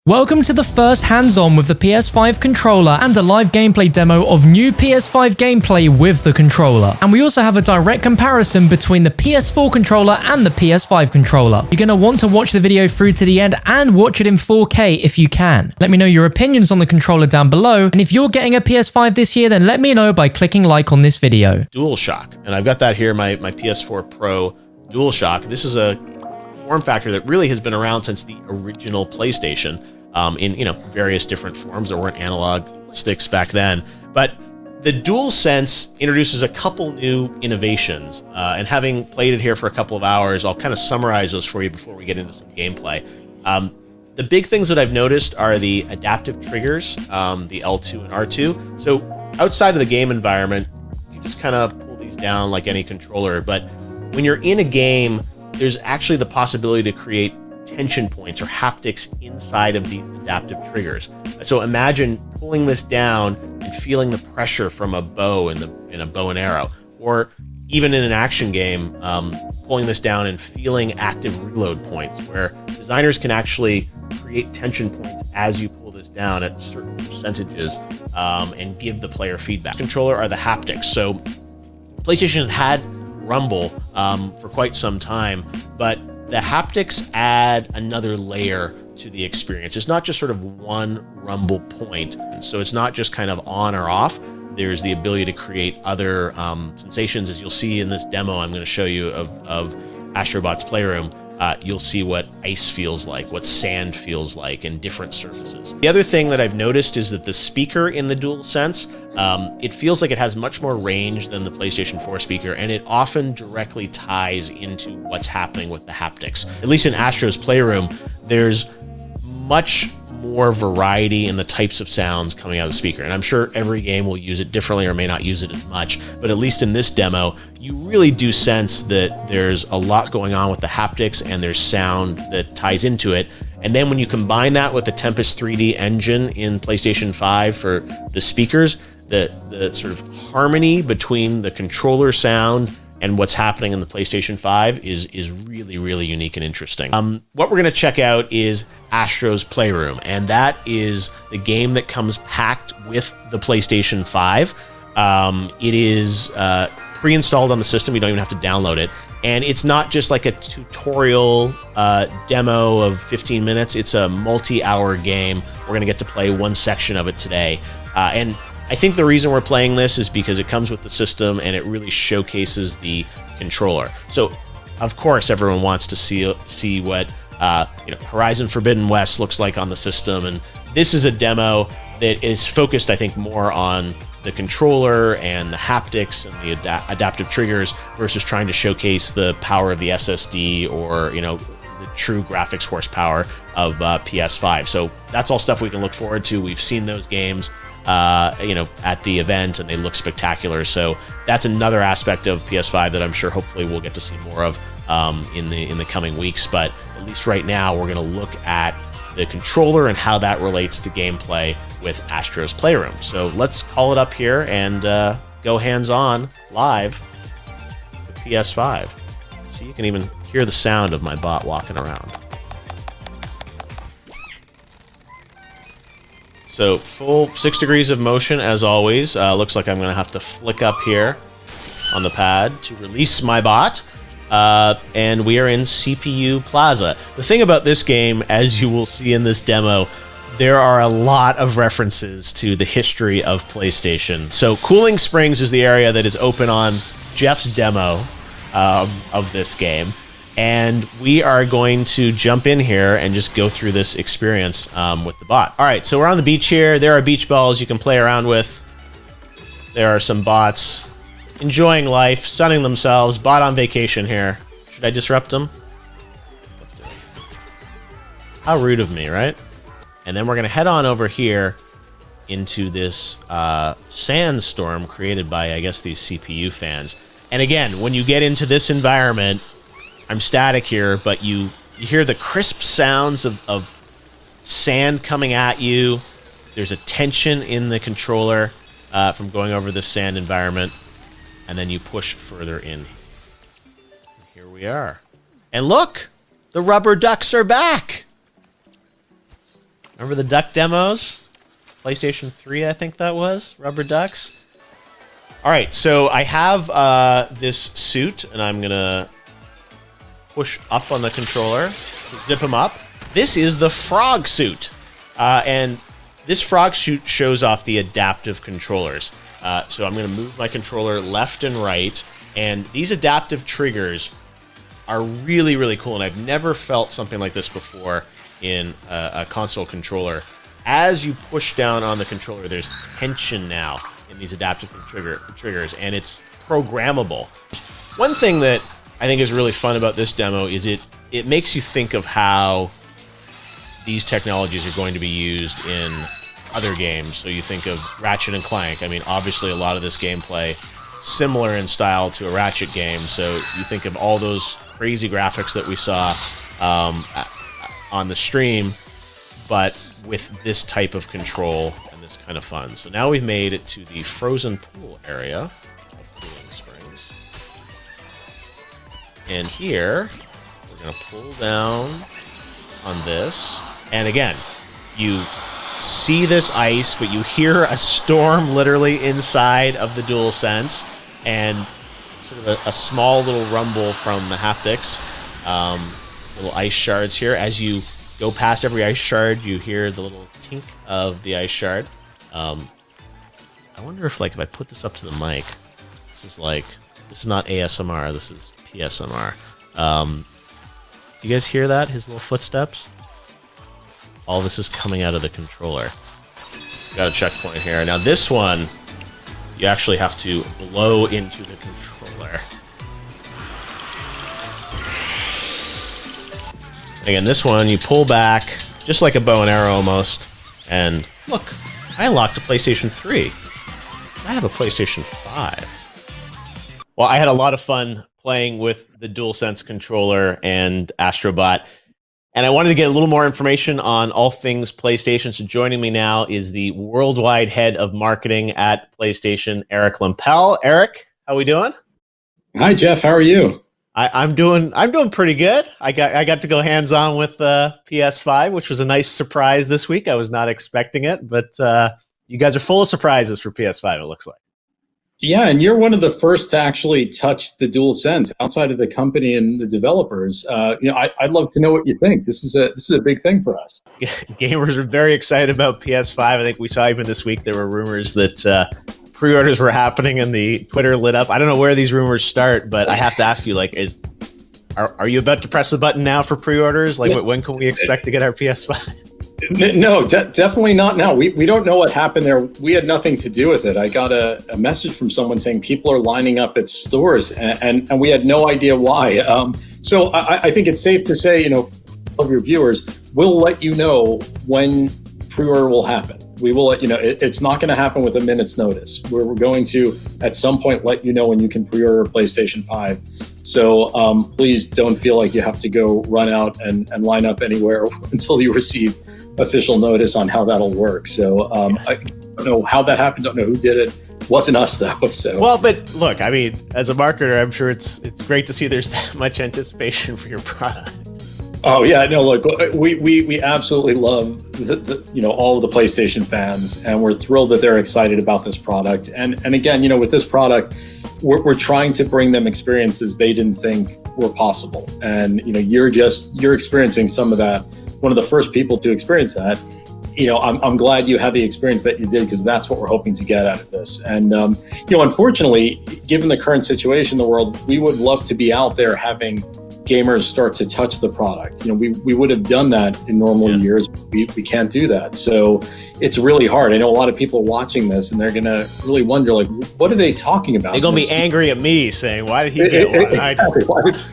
Welcome to the first hands-on with the PS5 controller and a live gameplay demo of new PS5 gameplay with the controller. And we also have a direct comparison between the PS4 controller and the PS5 controller. You're going to want to watch the video through to the end and watch it in 4K if you can. Let me know your opinions on the controller down below, and if you're getting a PS5 this year, then let me know by clicking like on this video. DualShock, and I've got that here, my PS4 Pro DualShock. This is a form factor that really has been around since the original PlayStation. In various different forms. There weren't analog sticks back then, but the DualSense introduces a couple new innovations, and having played it here for a couple of hours, I'll kind of summarize those for you before we get into some gameplay. The big things that I've noticed are the adaptive triggers, the L2 and R2. So outside of the game environment, you just kind of pull these down like any controller, but when you're in a game, there's actually the possibility to create tension points or haptics inside of these adaptive triggers. So imagine pulling this down and feeling the pressure from a bow in a bow and arrow, or even in an action game, pulling this down and feeling active reload points, where designers can actually create tension points as you pull this down at certain percentages, and give the player feedback. Controller are the haptics. So PlayStation had rumble for quite some time, but the haptics add another layer to the experience. It's not just sort of one rumble point. So it's not just kind of on or off. There's the ability to create other sensations. As you'll see in this demo I'm going to show you of Astrobot's Playroom, you'll see what ice feels like, what sand feels like, and different surfaces. The other thing that I've noticed is that the speaker in the DualSense, it feels like it has much more range than the PlayStation 4 speaker, and it often directly ties into what's happening with the haptics. At least in Astro's Playroom, there's much more variety in the types of sounds coming out of the speaker. And I'm sure every game will use it differently or may not use it as much, but at least in this demo, you really do sense that there's a lot going on with the haptics and there's sound that ties into it. And then when you combine that with the Tempest 3D engine in PlayStation 5 for the speakers, the sort of harmony between the controller sound and what's happening in the PlayStation 5 is really, really unique and interesting. What we're going to check out is Astro's Playroom, and that is the game that comes packed with the PlayStation 5. It is pre-installed on the system. You don't even have to download it. And it's not just like a tutorial demo of 15 minutes. It's a multi-hour game. We're going to get to play one section of it today. And I think the reason we're playing this is because it comes with the system and it really showcases the controller. So, of course, everyone wants to see what Horizon Forbidden West looks like on the system, and this is a demo that is focused, I think, more on the controller and the haptics and the adaptive triggers versus trying to showcase the power of the SSD or the true graphics horsepower of PS5. So that's all stuff we can look forward to. We've seen those games at the event, and they look spectacular. So that's another aspect of PS5 that I'm sure hopefully we'll get to see more of in the coming weeks. But at least right now, we're going to look at the controller and how that relates to gameplay with Astro's Playroom. So let's call it up here and go hands-on live with PS5. So you can even hear the sound of my bot walking around. So full 6 degrees of motion as always. Looks like I'm going to have to flick up here on the pad to release my bot. And we are in CPU Plaza. The thing about this game, as you will see in this demo, there are a lot of references to the history of PlayStation. So Cooling Springs is the area that is open on Jeff's demo of this game. And we are going to jump in here and just go through this experience with the bot. All right, so we're on the beach here. There are beach balls you can play around with. There are some bots enjoying life, sunning themselves. Bot on vacation here. Should I disrupt them? Let's do it. How rude of me, right? And then we're going to head on over here into this sandstorm created by, I guess, these CPU fans. And again, when you get into this environment, I'm static here, but you hear the crisp sounds of sand coming at you. There's a tension in the controller from going over this sand environment, and then you push further in. Here we are. And look, the rubber ducks are back. Remember the duck demos? PlayStation 3, I think that was. Rubber ducks. All right, so I have this suit, and I'm going to push up on the controller to zip him up. This is the frog suit. And this frog suit shows off the adaptive controllers. So I'm going to move my controller left and right. And these adaptive triggers are really, really cool. And I've never felt something like this before in a console controller. As you push down on the controller, there's tension now in these adaptive triggers, and it's programmable. One thing that I think is really fun about this demo is it makes you think of how these technologies are going to be used in other games. So you think of Ratchet and Clank. I mean, obviously a lot of this gameplay similar in style to a Ratchet game. So you think of all those crazy graphics that we saw on the stream, but with this type of control and this kind of fun. So now we've made it to the frozen pool area of Cooling Springs. And here, we're going to pull down on this. And again, you see this ice, but you hear a storm literally inside of the DualSense, and sort of a small little rumble from the haptics. Little ice shards here. As you go past every ice shard, you hear the little tink of the ice shard. I wonder if I put this up to the mic, this is not ASMR, this is PSMR. Do you guys hear that? His little footsteps? All this is coming out of the controller. Got a checkpoint here. Now this one, you actually have to blow into the controller. Again, this one, you pull back, just like a bow and arrow almost, and look, I unlocked a PlayStation 3. I have a PlayStation 5. Well, I had a lot of fun playing with the DualSense controller and Astrobot, and I wanted to get a little more information on all things PlayStation. So joining me now is the worldwide head of marketing at PlayStation, Eric Lempel. Eric, how we doing? Hi, Jeff. How are you? I'm doing pretty good. I got to go hands-on with PS5, which was a nice surprise this week. I was not expecting it, but you guys are full of surprises for PS5, it looks like. Yeah, and you're one of the first to actually touch the DualSense outside of the company and the developers. I'd love to know what you think. This is a big thing for us. Gamers are very excited about PS5. I think we saw even this week there were rumors that pre-orders were happening and the Twitter lit up. I don't know where these rumors start, but I have to ask you, are you about to press the button now for pre-orders? When can we expect to get our PS5? No, definitely not now. We don't know what happened there. We had nothing to do with it. I got a message from someone saying people are lining up at stores, and we had no idea why. So I think it's safe to say, of your viewers, we'll let you know when pre-order will happen. We will let you know. It's not going to happen with a minute's notice. We're going to, at some point, let you know when you can pre-order a PlayStation 5. So please don't feel like you have to go run out and line up anywhere until you receive official notice on how that'll work. So I don't know how that happened. Don't know who did it. Wasn't us though. So well, but look, I mean, as a marketer, I'm sure it's great to see there's that much anticipation for your product. Oh yeah, no, look, we absolutely love all of the PlayStation fans, and we're thrilled that they're excited about this product. And again, with this product, we're trying to bring them experiences they didn't think were possible. And you're experiencing some of that. One of the first people to experience that. I'm glad you had the experience that you did, because that's what we're hoping to get out of this. And unfortunately, given the current situation in the world, we would love to be out there having gamers start to touch the product. We would have done that in normal years. We can't do that. So it's really hard. I know a lot of people watching this, and they're going to really wonder, what are they talking about? They're going to be angry at me saying, why did he get one? Exactly.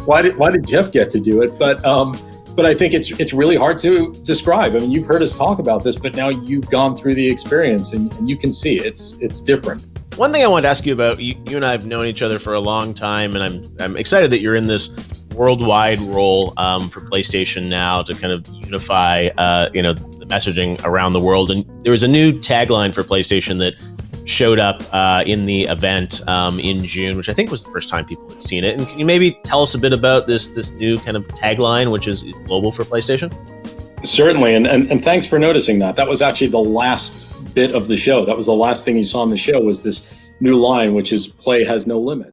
Why did Jeff get to do it? But I think it's really hard to describe. I mean, you've heard us talk about this, but now you've gone through the experience, and you can see it's different. One thing I wanted to ask you about, you and I have known each other for a long time, and I'm excited that you're in this worldwide role for PlayStation now to kind of unify the messaging around the world. And there was a new tagline for PlayStation that showed up in the event in June, which I think was the first time people had seen it. And can you maybe tell us a bit about this new kind of tagline, which is global for PlayStation? Certainly, and thanks for noticing that. That was actually the last bit of the show. That was the last thing you saw on the show was this new line, which is play has no limit.